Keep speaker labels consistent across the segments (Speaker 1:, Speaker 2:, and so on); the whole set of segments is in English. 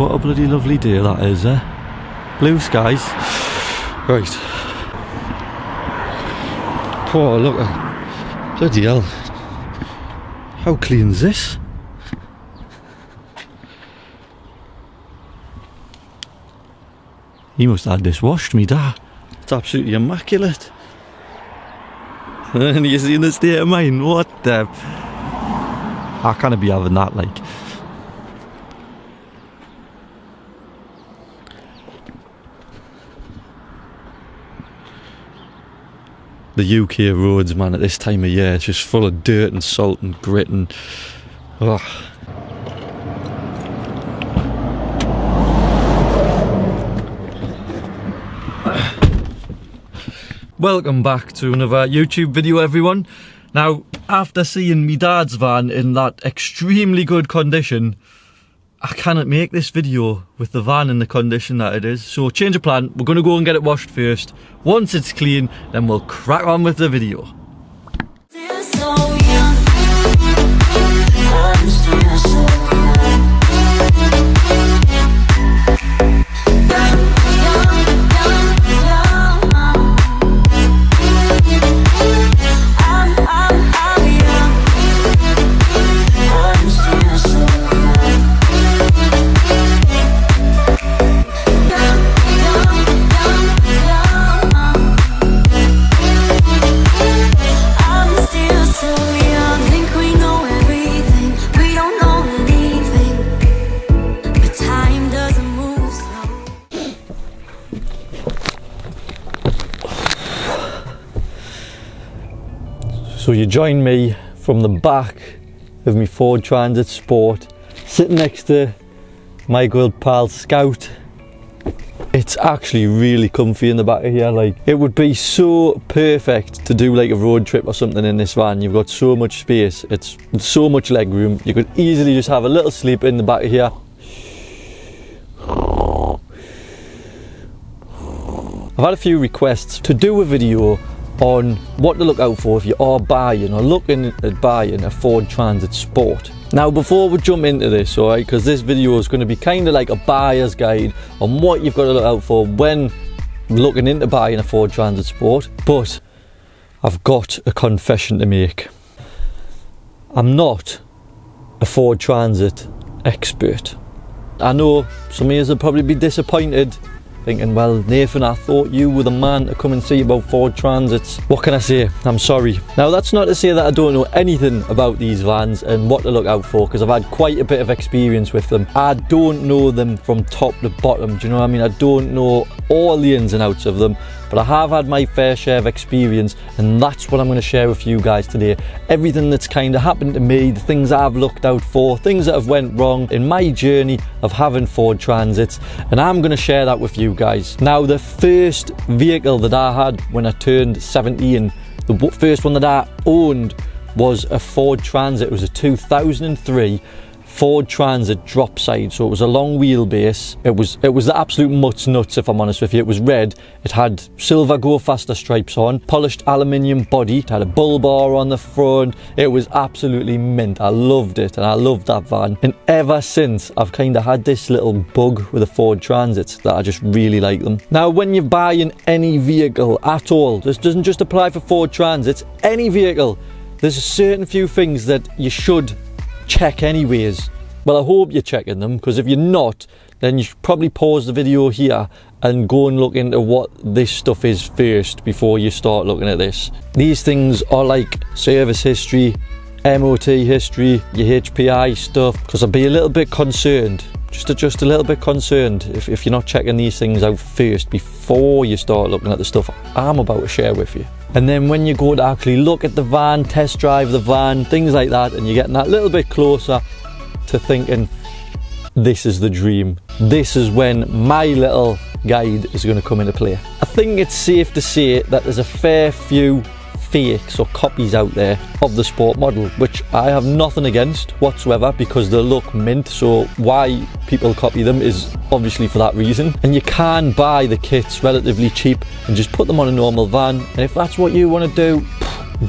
Speaker 1: what a bloody lovely day that is, eh? Blue skies. Right. Oh, look at... Bloody hell. How clean's this? He must have had this washed, me dad. It's absolutely immaculate. And you seen the state of mine? What the... I can't be having that, like. The UK roads, man, at this time of year, it's just full of dirt and salt and grit and... Oh. Welcome back to another YouTube video, everyone. Now, after seeing me dad's van in that extremely good condition, I cannot make this video with the van in the condition that it is. So change of plan, we're going to go and get it washed first. Once it's clean, then we'll crack on with the video. So you join me from the back of my Ford Transit Sport, sitting next to my good pal Scout. It's actually really comfy in the back of here. Like, it would be so perfect to do like a road trip or something in this van. You've got so much space, it's so much leg room. You could easily just have a little sleep in the back of here. I've had a few requests to do a video on what to look out for if you are buying or looking at buying a Ford Transit Sport. Now, before we jump into this, alright, because this video is going to be kind of like a buyer's guide on what you've got to look out for when looking into buying a Ford Transit Sport, but I've got a confession to make. I'm not a Ford Transit expert. I know some of you will probably be disappointed, thinking, well, Nathan, I thought you were the man to come and see about Ford Transits. What can I say? I'm sorry. Now, that's not to say that I don't know anything about these vans and what to look out for, because I've had quite a bit of experience with them. I don't know them from top to bottom, do you know what I mean? I don't know all the ins and outs of them, but I have had my fair share of experience, and that's what I'm going to share with you guys today. Everything that's kind of happened to me, the things I've looked out for, things that have went wrong in my journey of having Ford Transits, and I'm going to share that with you guys. Now, the first vehicle that I had when I turned 17, the first one that I owned was a Ford Transit. It was a 2003 Ford Transit drop side, so it was a long wheelbase. It was the absolute nuts, if I'm honest with you. It was red, it had silver go faster stripes on, polished aluminium body, it had a bull bar on the front. It was absolutely mint. I loved it, and I loved that van, and ever since I've kind of had this little bug with the Ford Transits that I just really like them. Now, when you're buying any vehicle at all, this doesn't just apply for Ford Transits, any vehicle, there's a certain few things that you should check anyways. Well, I hope you're checking them, because if you're not, then you should probably pause the video here and go and look into what this stuff is first before you start looking at this. These things are like service history, MOT history, your HPI stuff, because I'd be a little bit concerned, just a little bit concerned if you're not checking these things out first before you start looking at the stuff I'm about to share with you. And then when you go to actually look at the van, test drive the van, things like that, and you're getting that little bit closer to thinking, this is the dream. This is when my little guide is going to come into play. I think it's safe to say that there's a fair few fakes or copies out there of the Sport model, which I have nothing against whatsoever, because they look mint. So why people copy them is obviously for that reason. And you can buy the kits relatively cheap and just put them on a normal van, and if that's what you want to do,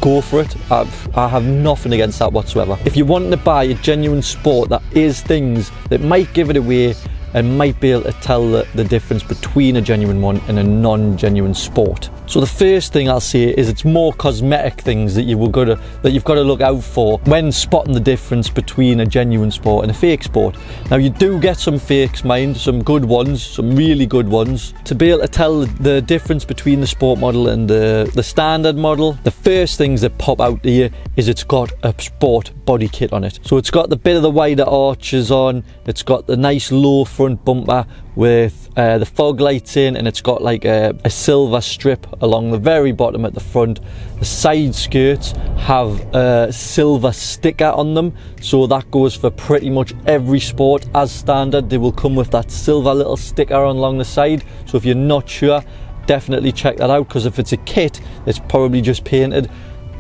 Speaker 1: go for it. I have nothing against that whatsoever. If you're wanting to buy a genuine Sport that is things that might give it away and might be able to tell the difference between a genuine one and a non-genuine sport. So the first thing I'll say is it's more cosmetic things that you've got to look out for when spotting the difference between a genuine sport and a fake sport. Now you do get some fakes, mind, some good ones, some really good ones. To be able to tell the difference between the sport model and the standard model, the first things that pop out to you is it's got a sport body kit on it. So it's got the bit of the wider arches on, it's got the nice low front bumper with the fog lights in, and it's got like a silver strip along the very bottom at the front. The side skirts have a silver sticker on them, so that goes for pretty much every sport as standard. They will come with that silver little sticker on along the side, so if you're not sure, definitely check that out, because if it's a kit, it's probably just painted,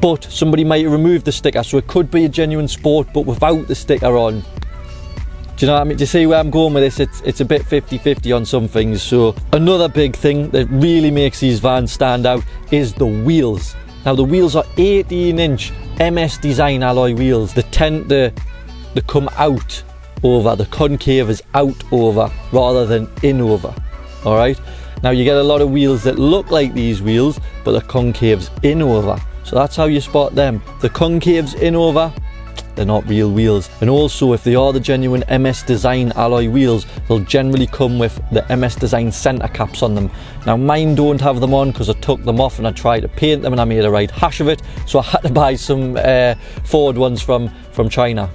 Speaker 1: but somebody might remove the sticker, so it could be a genuine sport but without the sticker on. Do you know what I mean? Do you see where I'm going with this? It's a bit 50-50 on some things. So another big thing that really makes these vans stand out is the wheels. Now the wheels are 18-inch MS design alloy wheels. They tend to come out over, the concave is out over rather than in over. Alright? Now you get a lot of wheels that look like these wheels, but the concave's in over. So that's how you spot them. The concave's in over, they're not real wheels. And also, if they are the genuine MS Design alloy wheels, they'll generally come with the MS Design centre caps on them. Now mine don't have them on because I took them off and I tried to paint them and I made a right hash of it, so I had to buy some Ford ones from China.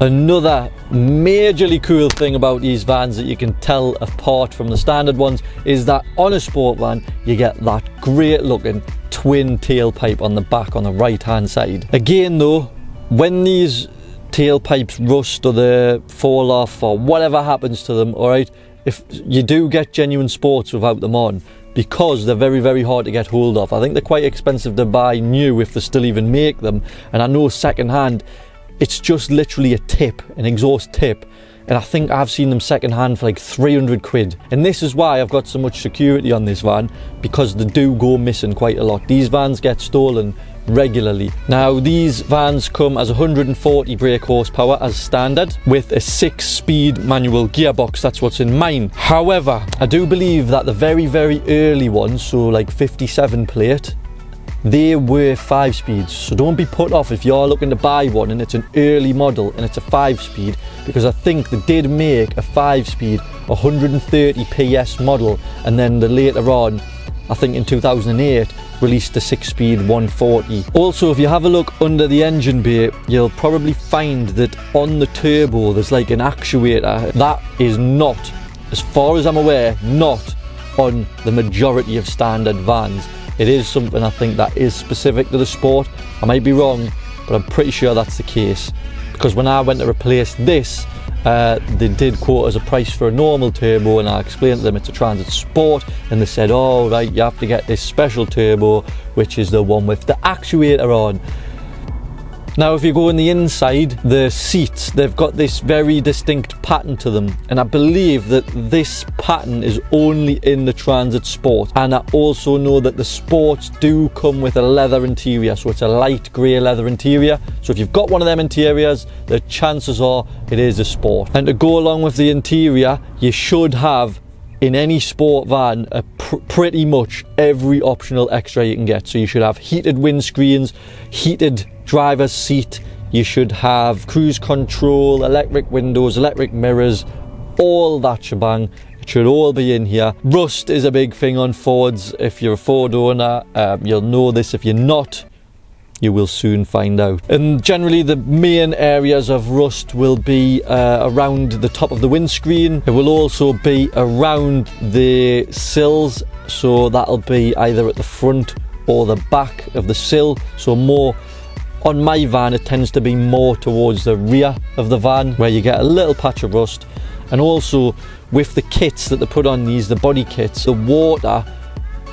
Speaker 1: Another majorly cool thing about these vans that you can tell apart from the standard ones is that on a sport van you get that great looking twin tailpipe on the back on the right hand side. Again though, when these tailpipes rust or they fall off or whatever happens to them, alright, if you do get genuine sports without them on, because they're very, very hard to get hold of. I think they're quite expensive to buy new if they still even make them, and I know second hand it's just literally a tip, an exhaust tip, and I think I've seen them second hand for like 300 quid. And this is why I've got so much security on this van, because they do go missing quite a lot. These vans get stolen regularly. Now these vans come as 140 brake horsepower as standard with a 6-speed manual gearbox. That's what's in mine. However, I do believe that the very, very early ones, so like 57 plate, they were 5 speeds, so don't be put off if you're looking to buy one and it's an early model and it's a 5-speed, because I think they did make a 5-speed 130 PS model, and then later on, I think in 2008, released a 6-speed 140. Also, if you have a look under the engine bay, you'll probably find that on the turbo there's like an actuator. That is not, as far as I'm aware, not on the majority of standard vans. It is something I think that is specific to the sport. I might be wrong, but I'm pretty sure that's the case, because when I went to replace this, they did quote us a price for a normal turbo, and I explained to them it's a Transit Sport, and they said, oh right, you have to get this special turbo, which is the one with the actuator on. Now if you go in the inside, the seats, they've got this very distinct pattern to them, and I believe that this pattern is only in the Transit Sport. And I also know that the Sports do come with a leather interior, so it's a light grey leather interior. So if you've got one of them interiors, the chances are it is a Sport. And to go along with the interior, you should have, in any sport van, pretty much every optional extra you can get. So you should have heated windscreens, heated driver's seat, you should have cruise control, electric windows, electric mirrors, all that shebang. It should all be in here. Rust is a big thing on Fords. If you're a Ford owner, you'll know this. If you're not, you will soon find out. And generally the main areas of rust will be around the top of the windscreen. It will also be around the sills, so that'll be either at the front or the back of the sill. So more on my van, it tends to be more towards the rear of the van where you get a little patch of rust. And also with the kits that they put on these, the body kits, the water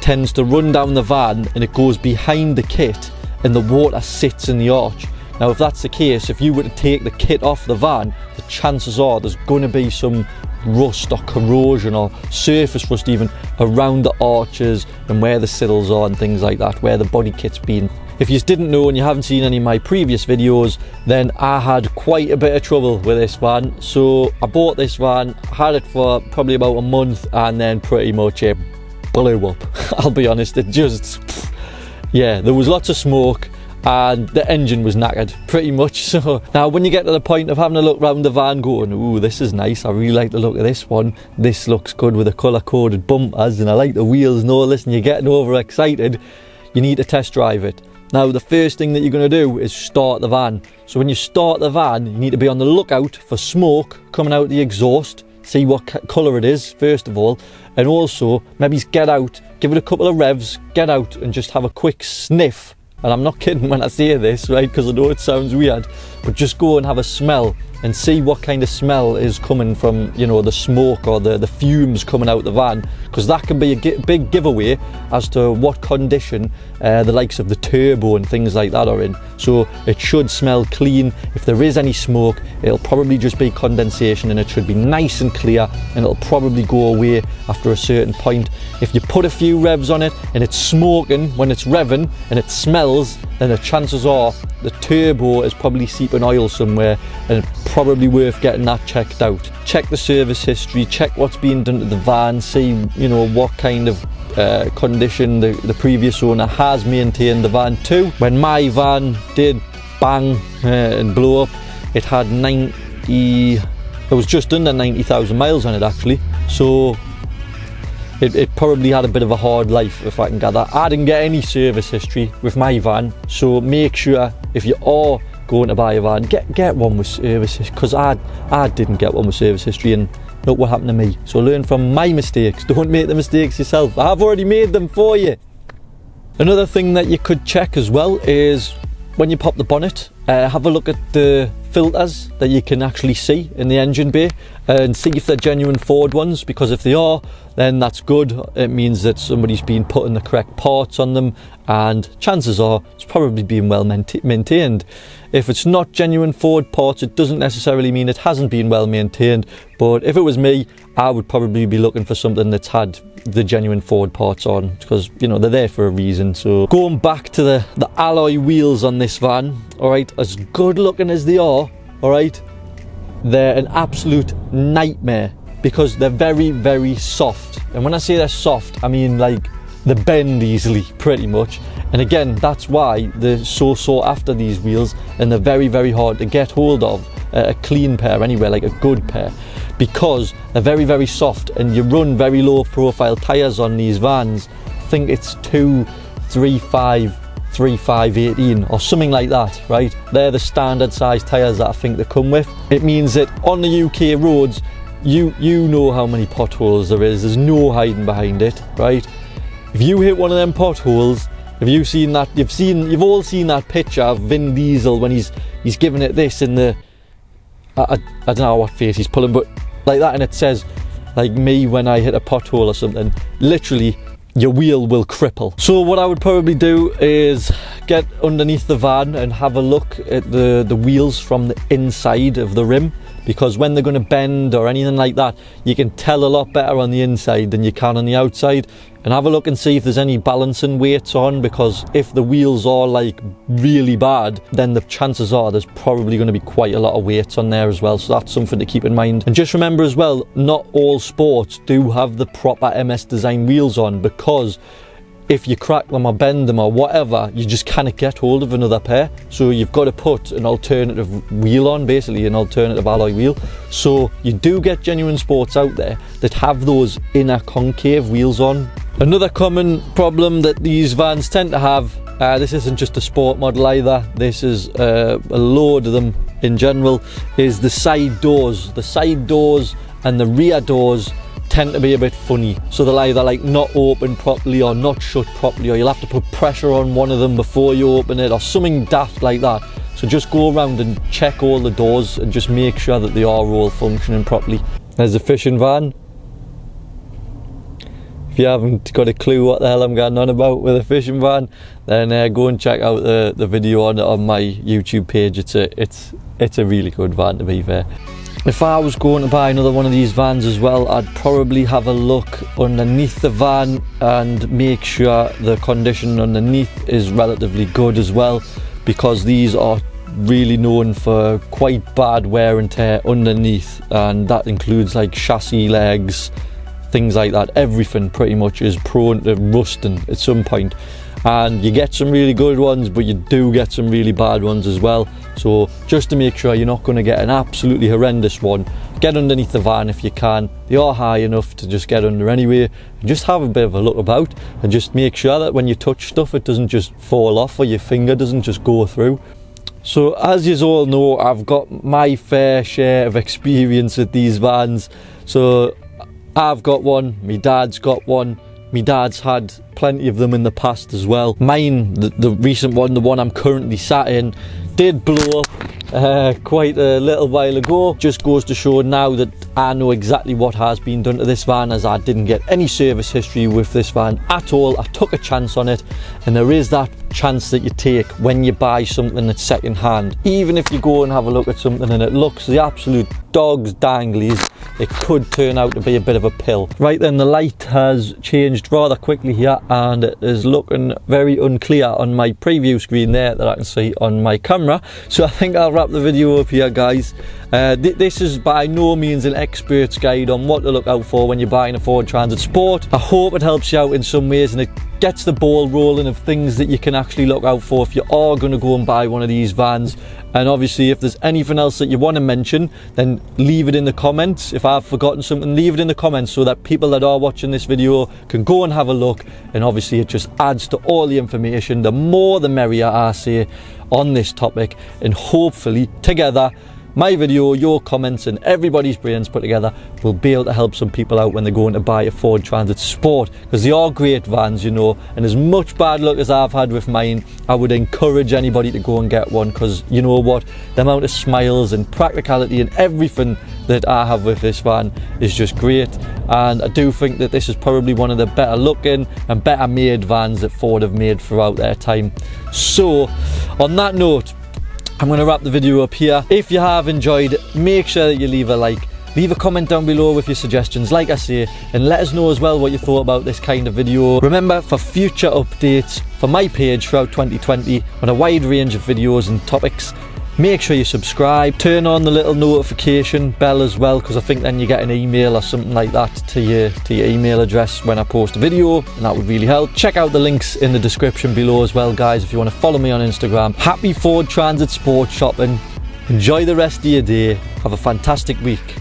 Speaker 1: tends to run down the van and it goes behind the kit, and the water sits in the arch. Now if that's the case, if you were to take the kit off the van, the chances are there's going to be some rust or corrosion or surface rust even around the arches and where the sills are and things like that, where the body kit's been. If you didn't know and you haven't seen any of my previous videos, then I had quite a bit of trouble with this van. So I bought this van, had it for probably about a month, and then pretty much it blew up. I'll be honest, it just, yeah, there was lots of smoke and the engine was knackered pretty much. So now when you get to the point of having a look around the van going, ooh, this is nice, I really like the look of this one, this looks good with the colour coded bumpers, and I like the wheels and all this, and you're getting over excited, you need to test drive it. Now the first thing that you're going to do is start the van. So when you start the van, you need to be on the lookout for smoke coming out the exhaust, see what colour it is first of all, and also maybe get out, give it a couple of revs, get out and just have a quick sniff. And I'm not kidding when I say this, right, because I know it sounds weird, but just go and have a smell and see what kind of smell is coming from, you know, the smoke or the fumes coming out the van, because that can be a big giveaway as to what condition the likes of the turbo and things like that are in. So it should smell clean. If there is any smoke, it'll probably just be condensation, and it should be nice and clear, and it'll probably go away after a certain point. If you put a few revs on it and it's smoking when it's revving and it smells, then the chances are the turbo is probably seeping oil somewhere, and it's probably worth getting that checked out. Check the service history, check what's being done to the van, see, you know, what kind of condition the previous owner has maintained the van to. When my van did bang and blow up, it had it was just under 90,000 miles on it actually, so it probably had a bit of a hard life, if I can gather. I didn't get any service history with my van, so make sure if you are going to buy a van, get one with service history, because I didn't get one with service history, and look what happened to me. So learn from my mistakes, don't make the mistakes yourself. I've already made them for you. Another thing that you could check as well is when you pop the bonnet, have a look at the filters that you can actually see in the engine bay and see if they're genuine Ford ones, because if they are, then that's good. It means that somebody's been putting the correct parts on them, and chances are it's probably being well maintained. If it's not genuine Ford parts, it doesn't necessarily mean it hasn't been well maintained, but if it was me, I would probably be looking for something that's had the genuine Ford parts on, because, you know, they're there for a reason. So going back to the alloy wheels on this van, all right, as good looking as they are, all right, they're an absolute nightmare because they're very, very soft. And when I say they're soft, I mean like they bend easily, pretty much. And again, that's why they're so sought after, these wheels, and they're very, very hard to get hold of, a clean pair anyway, like a good pair, because they're very, very soft, and you run very low profile tyres on these vans. I think it's 235 18 or something like that, right? They're the standard size tyres that I think they come with. It means that on the UK roads, you know how many potholes there is. There's no hiding behind it, right? If you hit one of them potholes, have you seen that? You've all seen that picture of Vin Diesel when he's giving it this in the, I don't know what face he's pulling, but like that, and it says like me when I hit a pothole or something. Literally, your wheel will cripple. So what I would probably do is get underneath the van and have a look at the wheels from the inside of the rim, because when they're going to bend or anything like that, you can tell a lot better on the inside than you can on the outside. And have a look and see if there's any balancing weights on, because if the wheels are like really bad, then the chances are there's probably going to be quite a lot of weights on there as well. So that's something to keep in mind. And just remember as well, not all sports do have the proper MS design wheels on, because if you crack them or bend them or whatever, you just can't get hold of another pair. So you've got to put an alternative wheel on, basically an alternative alloy wheel. So you do get genuine sports out there that have those inner concave wheels on. Another common problem that these vans tend to have, this isn't just a sport model either, this is a load of them in general, is the side doors. The side doors and the rear doors tend to be a bit funny, so they'll either like not open properly or not shut properly, or you'll have to put pressure on one of them before you open it, or something daft like that. So just go around and check all the doors and just make sure that they are all functioning properly. There's a fishing van. If you haven't got a clue what the hell I'm going on about with a fishing van, then go and check out the video on my YouTube page. It's a really good van, to be fair. If I was going to buy another one of these vans as well, I'd probably have a look underneath the van and make sure the condition underneath is relatively good as well, because these are really known for quite bad wear and tear underneath, and that includes like chassis legs, things like that. Everything pretty much is prone to rusting at some point, and you get some really good ones, but you do get some really bad ones as well. So just to make sure you're not going to get an absolutely horrendous one, get underneath the van if you can. They are high enough to just get under anyway, and just have a bit of a look about, and just make sure that when you touch stuff it doesn't just fall off, or your finger doesn't just go through. So as you all know, I've got my fair share of experience with these vans. So I've got one, my dad's got one, my dad's had plenty of them in the past as well. Mine, the recent one, the one I'm currently sat in, did blow up quite a little while ago. Just goes to show now that I know exactly what has been done to this van, as I didn't get any service history with this van at all. I took a chance on it, and there is that chance that you take when you buy something that's second hand. Even if you go and have a look at something and it looks the absolute dog's danglies, it could turn out to be a bit of a pill. Right then, the light has changed rather quickly here, and it is looking very unclear on my preview screen there that I can see on my camera. So I think I'll wrap the video up here, guys. This is by no means an expert's guide on what to look out for when you're buying a Ford Transit Sport. I hope it helps you out in some ways, and it gets the ball rolling of things that you can actually look out for if you are going to go and buy one of these vans. And obviously, if there's anything else that you want to mention, then leave it in the comments. If I've forgotten something, leave it in the comments so that people that are watching this video can go and have a look. And obviously it just adds to all the information. The more the merrier, I say, on this topic. And hopefully together, my video, your comments, and everybody's brains put together will be able to help some people out when they're going to buy a Ford Transit Sport, because they are great vans, you know. And as much bad luck as I've had with mine, I would encourage anybody to go and get one, because you know what, the amount of smiles and practicality and everything that I have with this van is just great. And I do think that this is probably one of the better looking and better made vans that Ford have made throughout their time. So on that note, I'm going to wrap the video up here. If you have enjoyed, make sure that you leave a like, leave a comment down below with your suggestions, like I say, and let us know as well what you thought about this kind of video. Remember, for future updates for my page throughout 2020 on a wide range of videos and topics, make sure you subscribe, turn on the little notification bell as well, because I think then you get an email or something like that to your email address when I post a video, and that would really help. Check out the links in the description below as well, guys, if you want to follow me on Instagram. Happy Ford Transit Sport shopping. Enjoy the rest of your day. Have a fantastic week.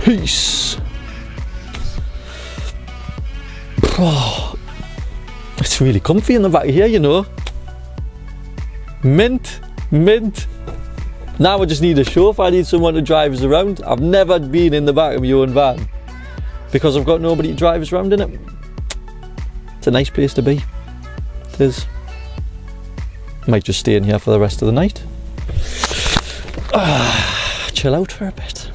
Speaker 1: Peace. Oh, it's really comfy in the back here, you know. Mint. Now I just need a chauffeur. I need someone to drive us around. I've never been in the back of my own van because I've got nobody to drive us around in it. It's a nice place to be. It is. Might just stay in here for the rest of the night. Chill out for a bit.